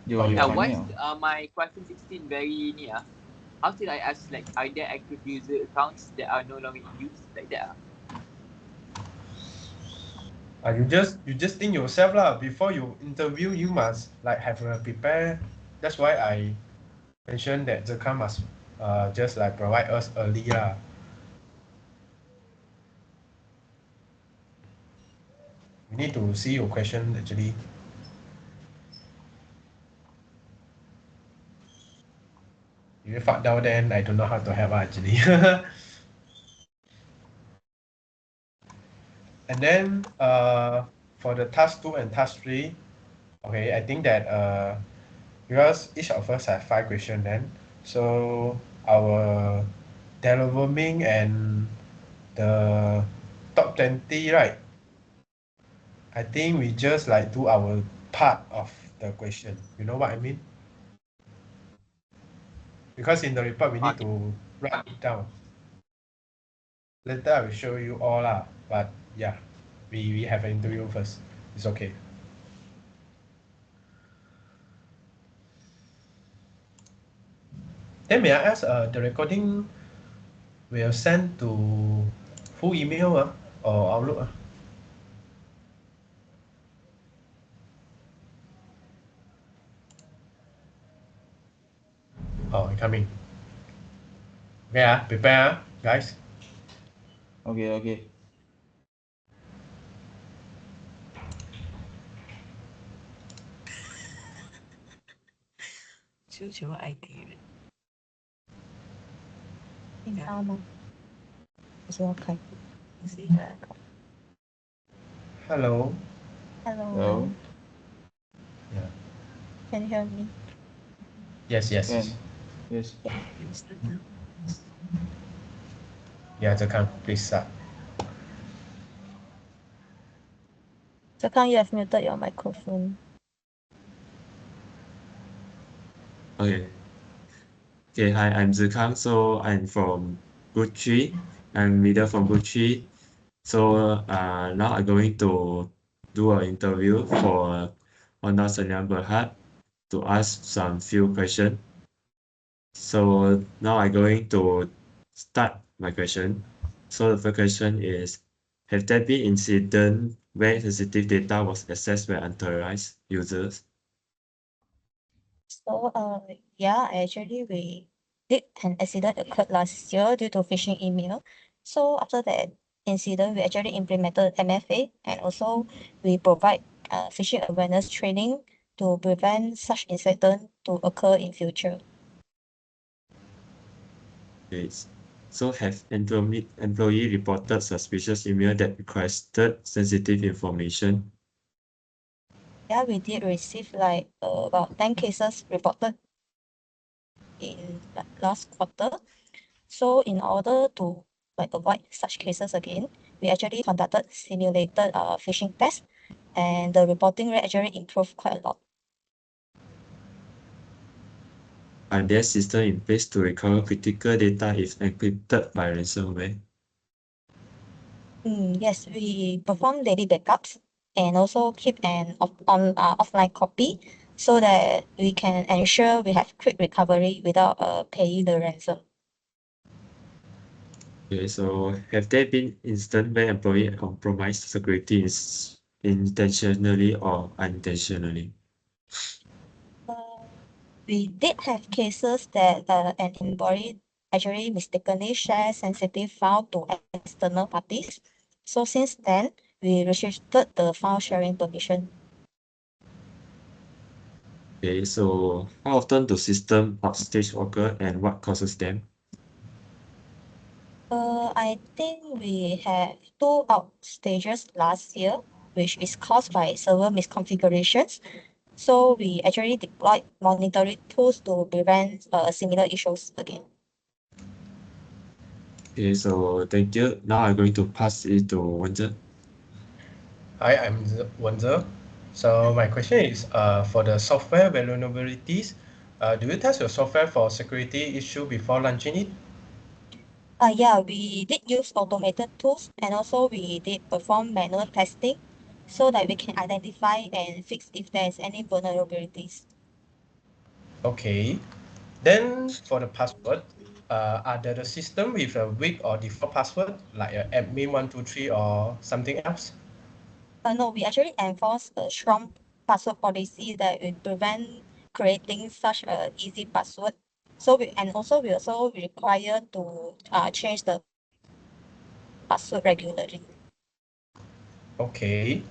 Once 有反应了。my question 16 very near, how should I ask like are there active user accounts that are no longer in use like that? You just think yourself lah. Before you interview, you must like have a prepare. That's why I mentioned that the car must just like provide us early lah. We need to see your question actually. If you fuck down, then I don't know how to help actually. And then for the task 2 and task 3, okay, I think that because each of us have 5 questions then, so our delivering and the top 20, right? I think we just like do our part of the question. You know what I mean? Because in the report we need to write it down. Later I will show you all lah. But yeah, we have an interview first. It's okay. Then may I ask, the recording will send to full email or Outlook? Oh, coming. Okay, prepare, guys. OK。求 ID 听到吗？我说要开。Hello. Hello. Yeah. Can you hear me? Yes. Can. Yes. Yeah, Zakhan, please start. Zakhan, you have muted your microphone. Okay. Okay, hi, I'm Zikang. So I'm from Group 3. I'm leader from Group 3. So now I'm going to do an interview for Honda Sanyang Berhad to ask some few questions. So now I'm going to start my question. So the first question is, have there been incident where sensitive data was accessed by unauthorized users? So, yeah, actually we did an accident occurred last year due to phishing email. So after that incident, we actually implemented MFA and also we provide phishing awareness training to prevent such incident to occur in future. Okay. So have employee reported suspicious email that requested sensitive information? Yeah, we did receive like about 10 cases reported in last quarter. So in order to like avoid such cases again, we actually conducted simulated phishing tests, and the reporting rate actually improved quite a lot. Are there systems in place to recover critical data if encrypted by ransomware? Yes, we perform daily backups and also keep an offline copy so that we can ensure we have quick recovery without paying the ransom. Okay, so have there been instances where employee compromised security intentionally or unintentionally? We did have cases that an employee actually mistakenly shared sensitive file to external parties. So since then, we restricted the file sharing permission. Okay, so how often do system outage occur and what causes them? I think we have 2 outages last year, which is caused by server misconfigurations. So we actually deployed monitoring tools to prevent similar issues again. Okay, so thank you. Now I'm going to pass it to Wenze. Hi, I'm Wenze. So my question is, for the software vulnerabilities, do you test your software for security issue before launching it? Yeah, we did use automated tools and also we did perform manual testing so that we can identify and fix if there's any vulnerabilities. Okay. Then for the password, are there the system with a weak or default password like a admin123 or something else? No, we actually enforce a strong password policy that will prevent creating such a easy password. So we also require to change the password regularly. Okay.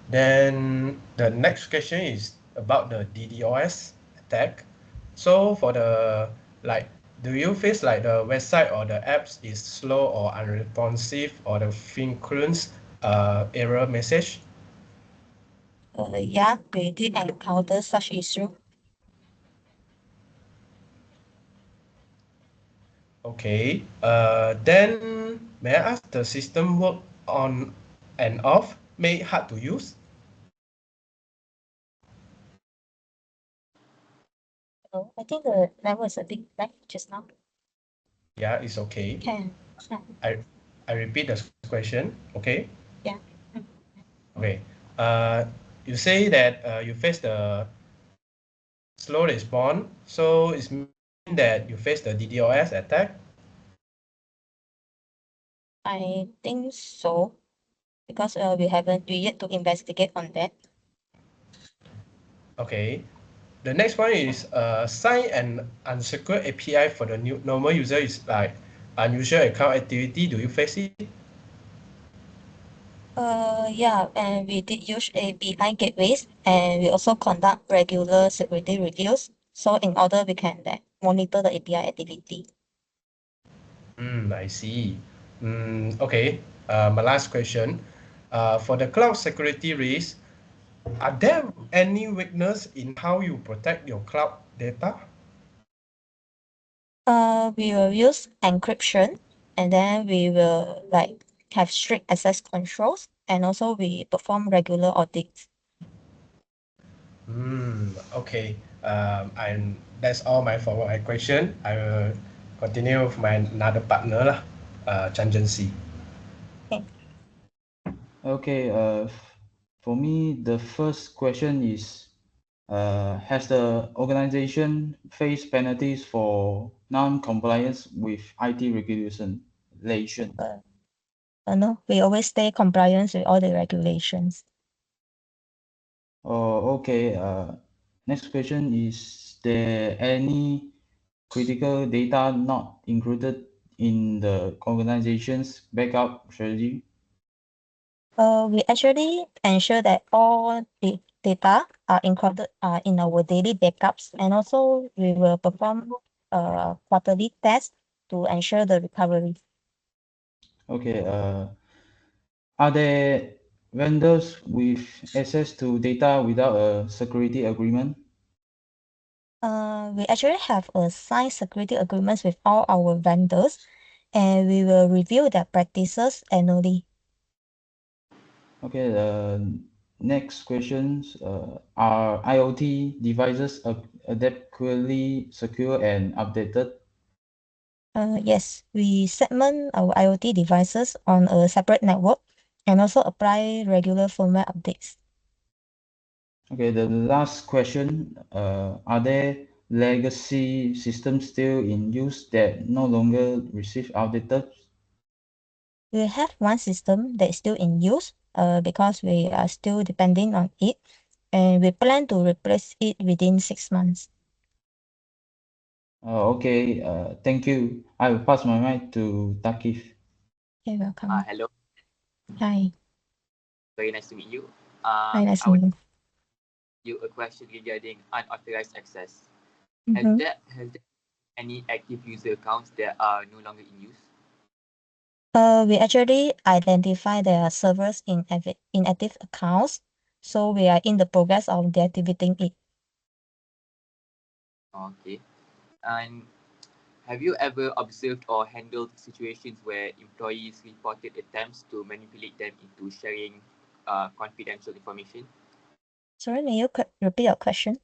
Then the next question is about the DDoS attack. So for the like, do you face like the website or the apps is slow or unresponsive or the frequent error message? Yeah, we did encounter such issue. Okay. Then may I ask the system work on and off, made hard to use? I think the level is a bit black just now. Yeah, it's okay. Can. I I repeat the question. Okay. Yeah. Okay. Uh, you say that you face the slow response, so it's mean that you face the DDoS attack. I think so because we yet to investigate on that. Okay. The next one is sign an unsecured API for the new normal user is like unusual account activity. Do you face it? Yeah, and we did use API gateways, and we also conduct regular security reviews. So in order we can monitor the API activity. I see. Okay. My last question. For the cloud security risk, are there any weakness in how you protect your cloud data? We will use encryption, and then we will have strict access controls, and also we perform regular audits. Okay. And that's all for my question. I will continue with my another partner lah, Chan Si. Okay. Okay, for me, the first question is, has the organization faced penalties for non-compliance with IT regulation? No, we always stay compliant with all the regulations. Oh, okay. Next question is there any critical data not included in the organization's backup strategy? We actually ensure that all the data are included in our daily backups, and also we will perform quarterly tests to ensure the recovery. Okay. Are there vendors with access to data without a security agreement? We actually have a signed security agreements with all our vendors, and we will review their practices annually. Okay, next questions. Are IoT devices adequately secure and updated? Yes, we segment our IoT devices on a separate network and also apply regular firmware updates. Okay, the last question. Are there legacy systems still in use that no longer receive updated? We have one system that is still in use because we are still depending on it, and we plan to replace it within 6 months. Okay, thank you. I will pass my mic to Takif. You're welcome. Hello, Hi. very nice to meet you. Hi, nice I would meeting you a question regarding unauthorized access. you. Has there any active user accounts that are no longer in use? We actually identify there are servers in inactive accounts, so we are in the progress of deactivating it. Okay. And have you ever observed or handled situations where employees reported attempts to manipulate them into sharing confidential information? Sorry, may you repeat your question?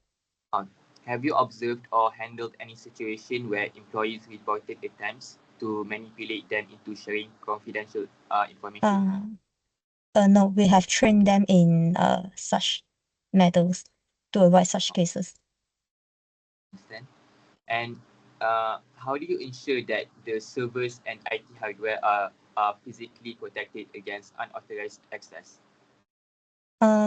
Have you observed or handled any situation where employees reported attempts to manipulate them into sharing confidential information? No, we have trained them in such matters to avoid such cases. Understand? And how do you ensure that the servers and IT hardware are physically protected against unauthorized access?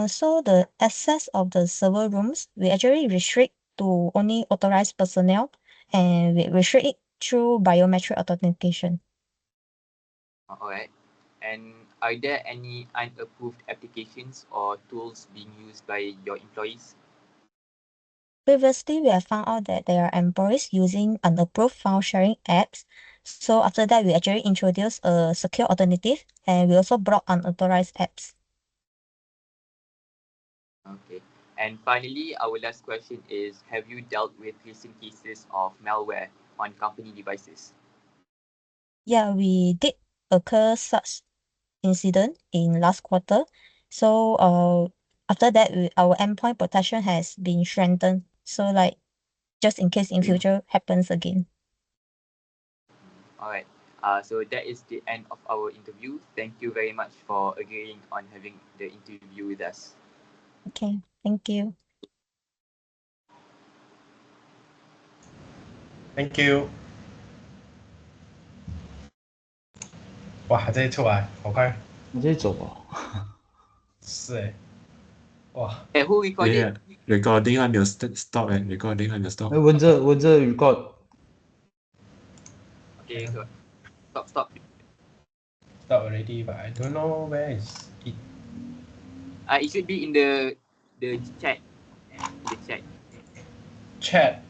So the access of the server rooms, we actually restrict to only authorized personnel, and we restrict it through biometric authentication. All right. And are there any unapproved applications or tools being used by your employees? Previously, we have found out that there are employees using unapproved file sharing apps. So after that, we actually introduced a secure alternative, and we also block unauthorized apps. Okay. And finally, our last question is, have you dealt with recent cases of malware on company devices? Yeah, we did occur such incident in last quarter. So after that, our endpoint protection has been strengthened. So like just in case in future happens again. All right. So that is the end of our interview. Thank you very much for agreeing on having the interview with us. Okay, thank you. Thank you。哇，这一出来好快，我直接走哦。是诶，哇， Hey, who recorded? Yeah, recording 还没有 stop recording 还没有 stop。文字 record。 Okay, so stop. stop already, but I don't know where is it. It should be in the chat. In the chat. Chat.